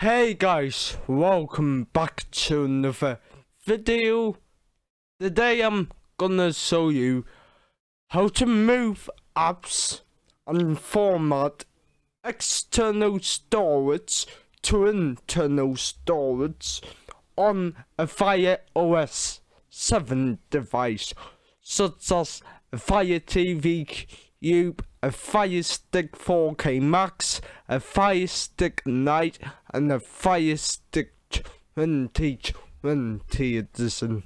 Hey guys, welcome back to another video. Today I'm gonna show you how to move apps and format external storage to internal storage on a FireOS 7 device, such as a Fire TV Cube, a FireStick 4K Max, a FireStick Lite, and a FireStick 2020 edition.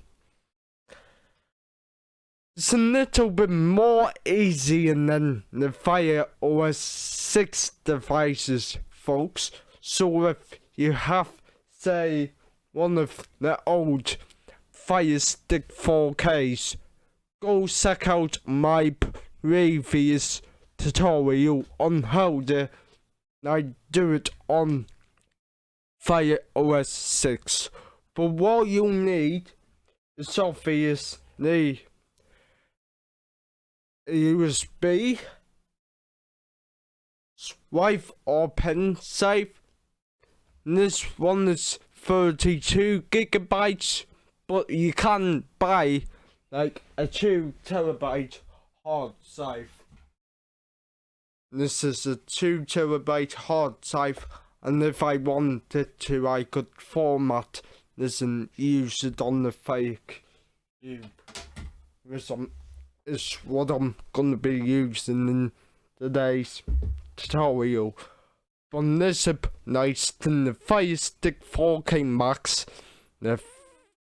It's a little bit more easier than the FireOS 6 devices, folks. So if you have, say, one of the old FireStick 4Ks, go check out my previous tutorial on how I do it on FireOS 6. But what you'll need is obviously a USB, drive or pen drive. This one is 32 gigabytes, but you can buy like a 2 terabyte hard drive. This is a 2 terabyte hard drive, and if I wanted to, I could format this and use it on the fake cube. This is what I'm gonna be using in today's tutorial. From this up nice to the FireStick 4K Max, the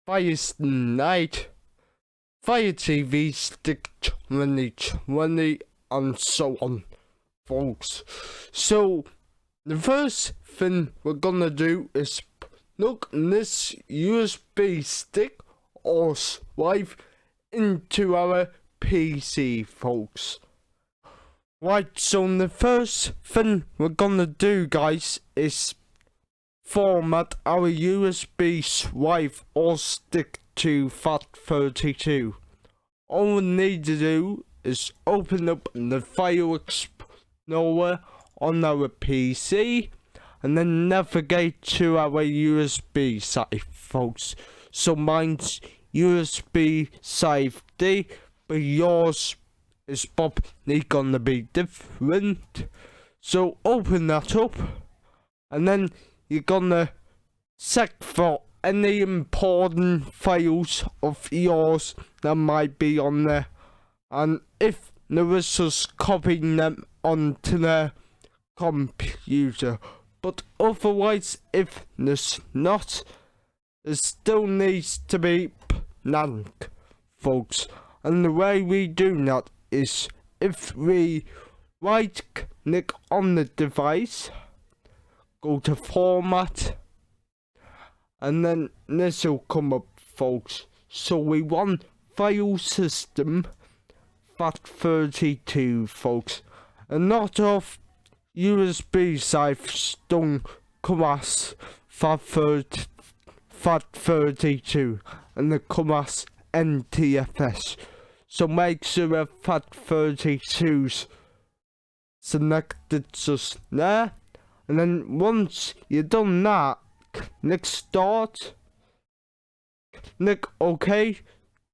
FireStick Lite, Fire TV Stick 2020, and so on, folks. So the first thing we're gonna do is plug this USB stick or drive into our PC, folks. Right, so the first thing we're gonna do, guys, is format our USB drive or stick to FAT32. All we need to do is open up the File Explorer on our PC and then navigate to our USB site, folks. So mine's USB save D, but yours is probably gonna be different. So open that up and then you're gonna check for any important files of yours that might be on there, and if there is, just copying them onto the computer. But otherwise, if there's not, there still needs to be blank, folks. And the way we do that is if we right click on the device, go to format, and then this will come up, folks. So we want file system FAT32, folks. And not of USB drives don't come as FAT32, and they come as NTFS. So make sure a FAT32's selected just there, and then once you've done that, click start, click OK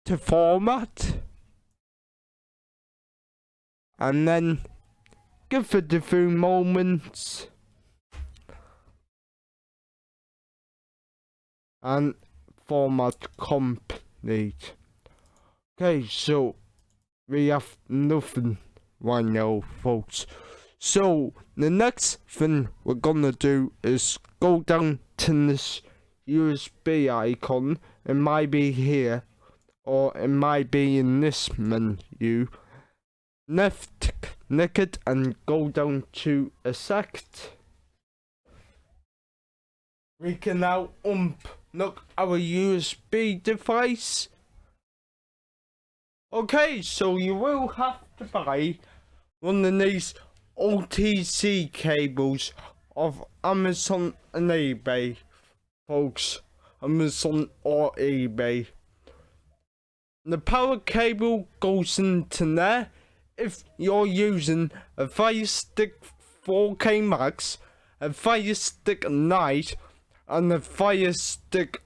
to format, and then give it a few moments and format complete. Okay, so we have nothing right now, folks. So the next thing we're gonna do is go down to this USB icon. It might be here, or it might be in this menu. Left click it and go down to accept. We can now unplug our USB device. Okay, so you will have to buy one of these OTC cables of Amazon and eBay, folks. Amazon or eBay. The power cable goes into there. If you're using a FireStick 4K Max, a Fire Stick Lite and a Fire Stick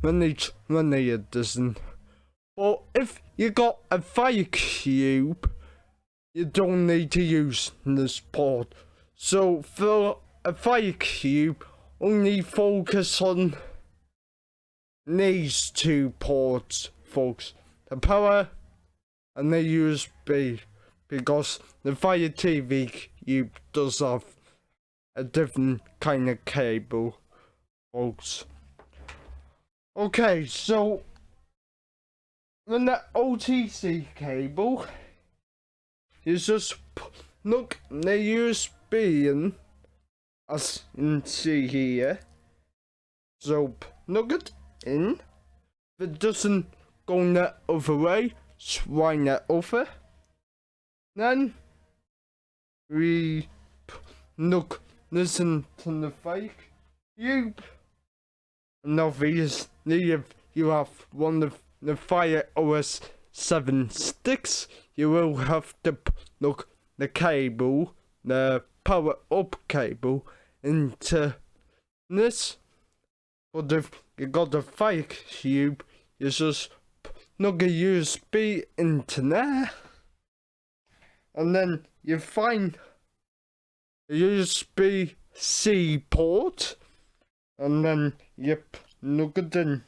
2020 edition. But if you got a Fire Cube, you don't need to use this port. So for a Fire Cube, only focus on these two ports, folks. The power and the USB, because the Fire TV Cube does have a different kind of cable, folks. Okay, so when the OTC cable, you just look the USB in, as you can see here. So plug it in. If it doesn't go the other way, swing it over. Then we listen to the fake cube. And obviously, if you have one of the Fire OS 7 sticks, you will have to plug the cable, the power up cable, into this. But if you got a Fire Cube, you just plug a USB into there, and then you find a USB-C port, and then you plug it in.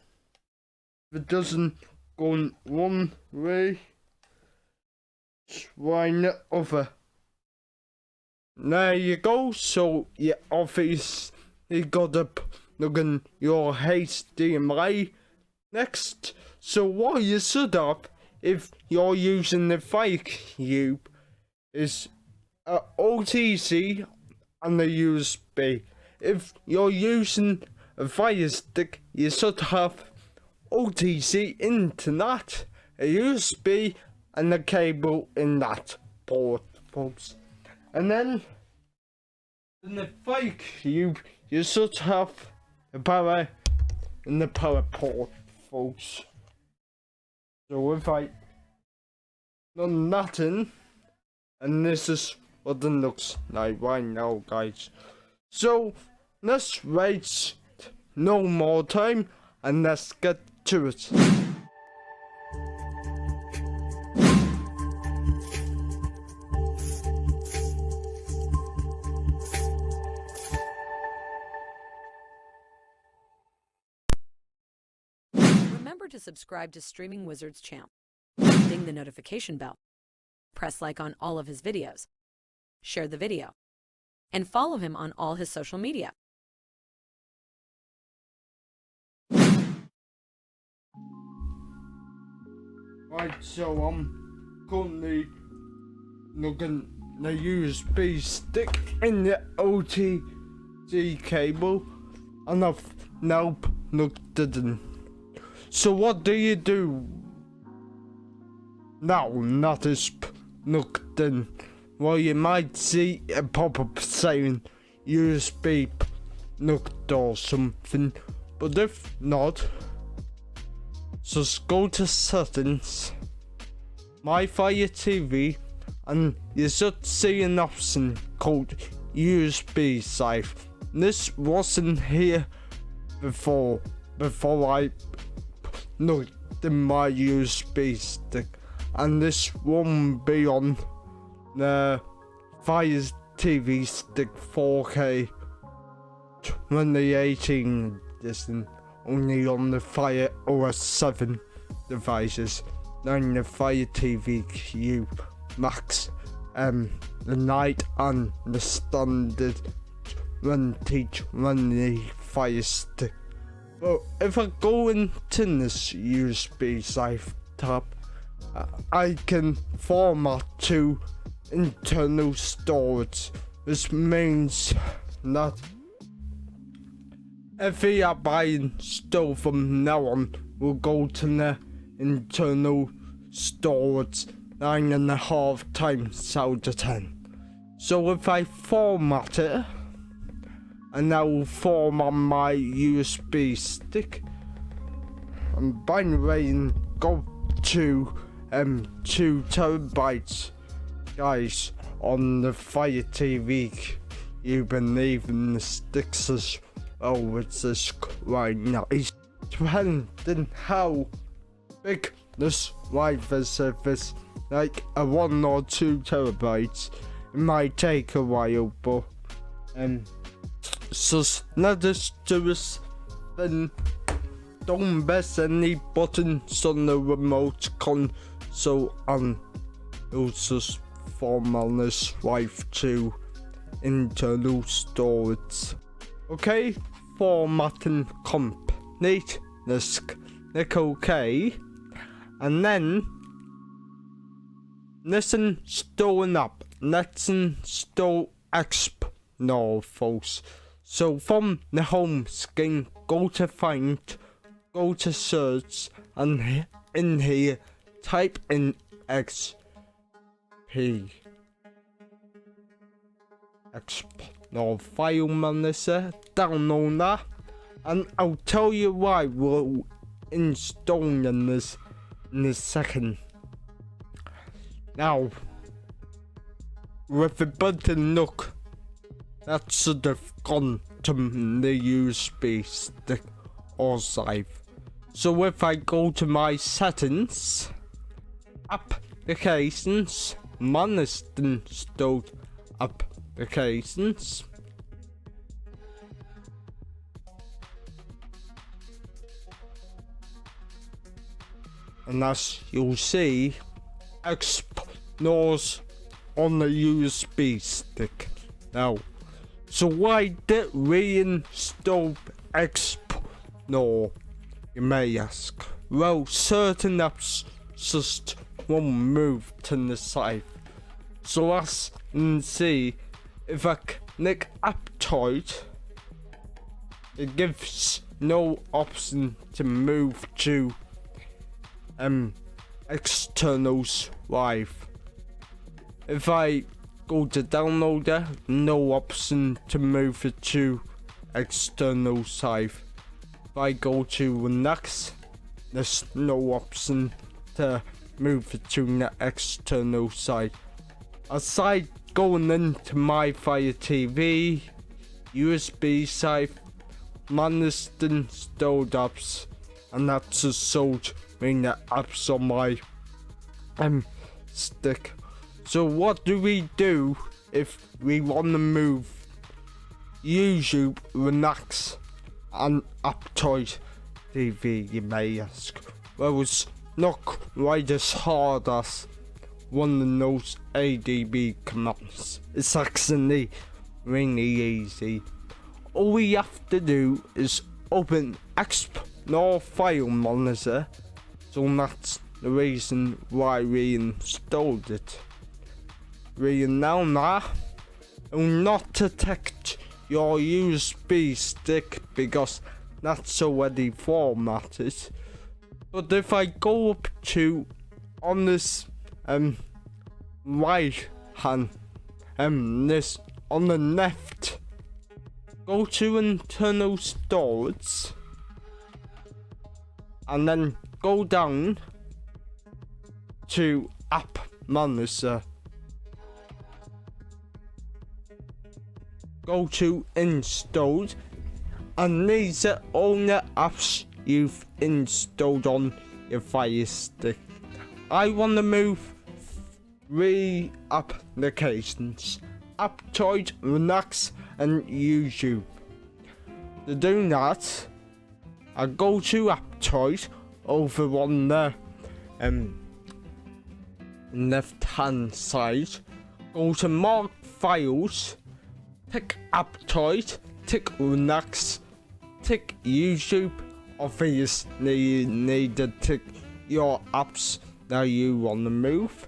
If it doesn't go in one way, swing it over. There you go. So you obviously got to plug in your HDMI next. So what you should have, if you're using the Fire Cube, is a OTC and a USB. If you're using a Fire Stick, you should have OTC into that, a USB, and a cable in that port, folks. And then in the Fire Cube, you should have the power in the power port, folks. So if I done that in, and this is what it looks like right now, guys. So let's waste no more time and let's get to it. Remember to subscribe to Streaming Wizard's channel. Ding the notification bell. Press like on all of his videos. Share the video. And follow him on all his social media. Right, so I'm currently looking the USB stick in the OTC cable, and I've now plugged it in. So what do you do now that is plugged in? Well, you might see a pop-up saying USB plugged or something, but if not, just go to settings, my Fire TV, and you should see an option called USB safe. This wasn't here before I plugged in my USB stick, and this won't be on the Fire TV Stick 4K 2018 edition, only on the Fire OS 7 devices, and the Fire TV Cube Max, the Lite and the standard 2020 Fire Stick. But if I go into this USB safe tab, I can format to internal storage, which means that every app I install from now on will go to the internal storage 9.5 times out of 10. So if I format it, and I will format my USB stick, and by the way, go to 2 terabytes, guys, on the Fire TV you believe in the sticks as well with this right now. It's depending how big this drive is. If it's like a 1 or 2 terabytes, it might take a while, but so let us do this. Then don't press any buttons on the remote console, and it'll just format this drive to internal storage. Okay, formatting complete. Let's click OK, and then let's install an app. Let's install Explorer, folks. So from the home screen, go to find, go to search, and in here type in Explorer file manager, download that, and I'll tell you why we're installing this in a second. Now, with the button, look, that should have gone to the USB stick or drive. So if I go to my settings, applications, manage installed applications, and as you'll see, Explorer's on the USB stick now. So why did we install Explorer, you may ask? Well, certain apps just won't move to the side. So as you can see, if I click Aptoid, it gives no option to move to external drive. If I go to downloader, no option to move it to external drive. If I go to next, there's no option to move it to the external side. Aside going into my Fire TV, USB side, managed installed apps, and that's just sold me the apps on my stick. So what do we do if we want to move YouTube, Relax, and Aptoid TV, you may ask? Well, it's not quite as hard as one of those ADB commands. It's actually really easy. All we have to do is open Explorer file manager, so that's the reason why we installed it. We now will not detect your USB stick because that's already formatted. But if I go up to on this right hand this on the left, go to internal storage, and then go down to app manager. Go to installed, and these are all the apps you've installed on your Fire Stick. I want to move 3 applications: Aptoid, Relax, and YouTube. To do that, I go to Aptoid over on the left hand side, go to Mark Files, tick Aptoid, tick Relax, tick YouTube. Obviously you need to tick your apps that you want to move,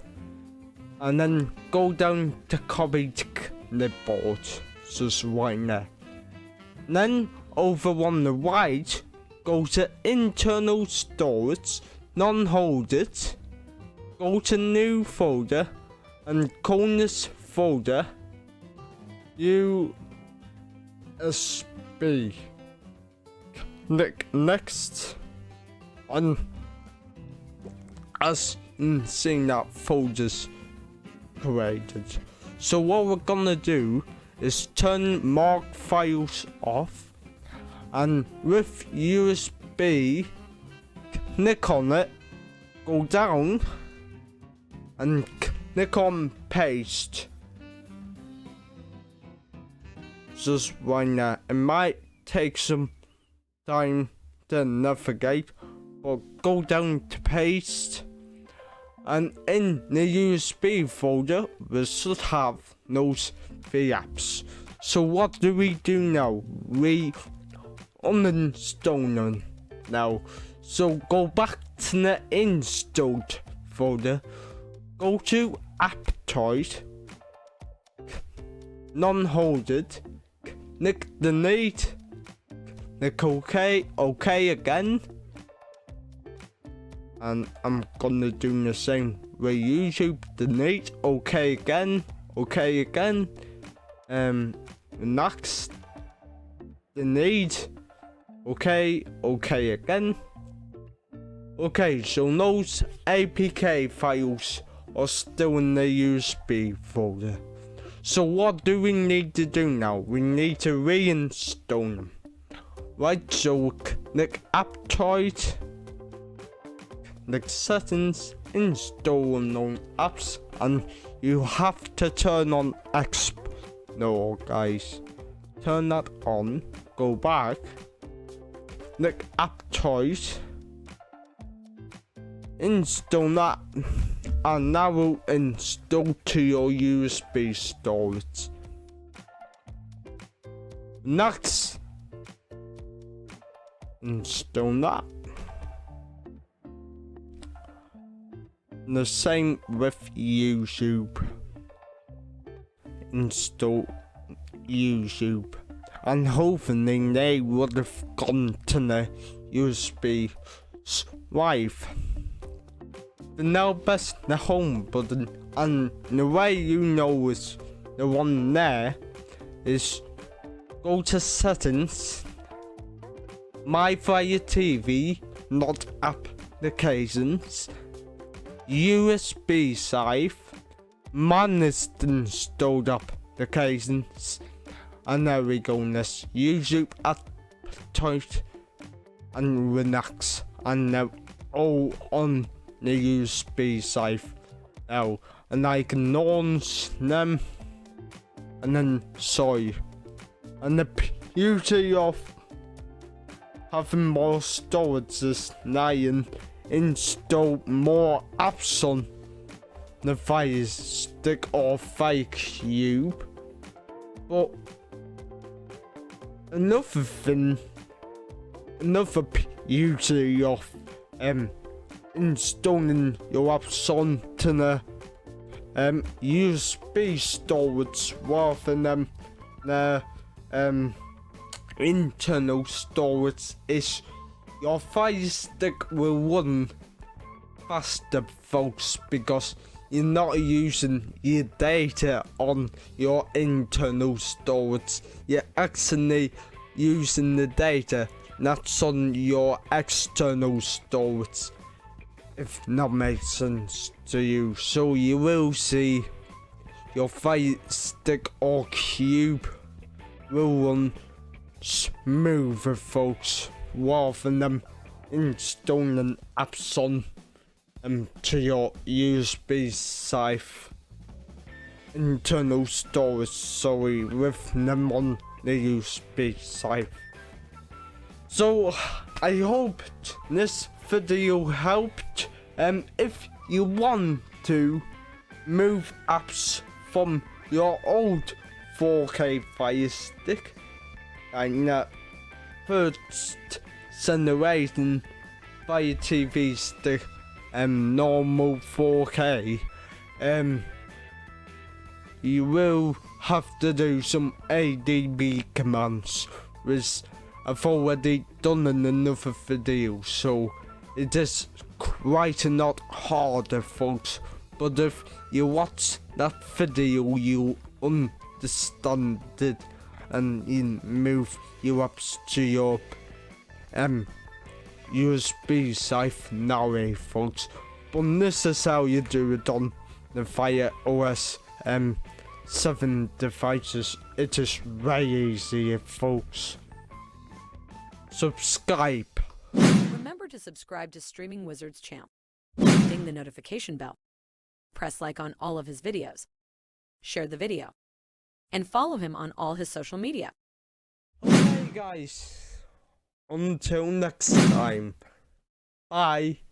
and then go down to copy to clipboard, just right there. Then over on the right, go to internal storage, non-hold it, go to new folder, and call this folder USB. Click next, and as you can see, that folder's created. So what we're gonna do is turn mark files off, and with USB, click on it, go down, and click on paste. Just right now, it might take some time to navigate, but go down to paste, and in the USB folder we should have those 3 apps. So what do we do now? We uninstall them now. So go back to the installed folder, go to Aptoid, non-holded, click delete, click OK again, and I'm gonna do the same with YouTube. Delete, OK again, next, delete, OK again. Okay, so those APK files are still in the USB folder. So what do we need to do now? We need to reinstall them. Right, so click Aptoid, click Settings, install unknown apps, and you have to turn on Explore, guys. Turn that on, go back, click Aptoid, install that, and that will install to your USB storage. Next, install that. The same with YouTube. Install YouTube, and hopefully they would have gone to the USB drive. But now press the home button, and the way you know it's the one there is go to settings, My Fire TV, not applications, USB drive, managed installed applications, and there we go. This YouTube Aptoid and Linux, and they're all on the USB drive now, and I can launch them, and then and the beauty of having more storage is now you can install more apps on the FIRESTICK or FireCube. But another beauty of installing your apps onto the USB storage rather than the internal storage is your FireStick will run faster, folks, because you're not using your data on your internal storage. You're actually using the data that's on your external storage, if that makes sense to you. So you will see your FireStick or Cube will run smoother, folks, rather than installing apps on to your USB drive internal storage, sorry, with them on the USB drive. So I hope this video helped. If you want to move apps from your old 4K FireStick, like that first generation Fire TV stick, normal 4K, you will have to do some ADB commands, which I've already done in another video, so it is quite a lot harder, folks. But if you watch that video, you understand it, and you move your apps to your USB drive now, folks. But this is how you do it on the Fire OS 7 devices. It is very easy, folks. Subscribe. Remember to subscribe to Streaming Wizards channel. Ding the notification bell. Press like on all of his videos. Share the video. And follow him on all his social media. Okay, guys. Until next time. Bye.